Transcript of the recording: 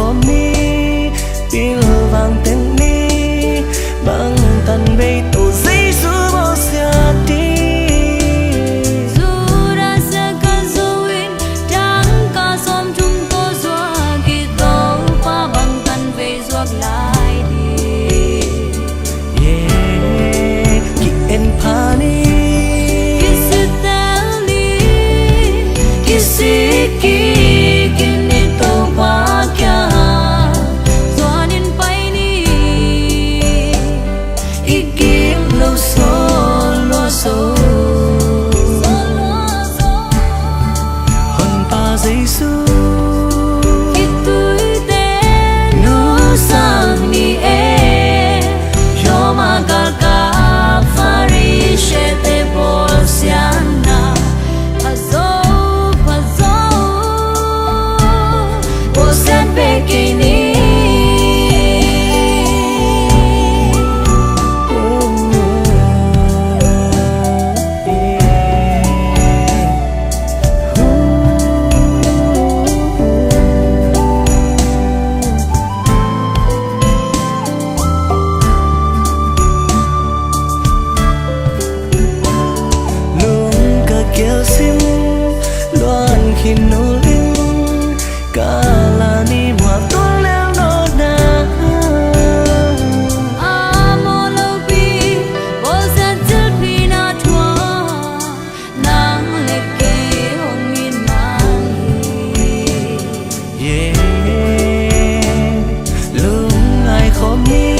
khó mi pil vàng tên mi bằng tàn bê tổ giấy dù bao xa đi dù đã sẽ cả duyên chẳng cả xóm chúng tôi doa kỳ tàu pha bằng tàn về doạc lại đi yeah ki en pani kisi tali kisi ki kêu sim loan khi nô linh cả là ni hòa tuôn leo nô na amo lâu bi vô gian chất bi na chua nắng lệ kê hồng yên mang yeah lúc ai khó mi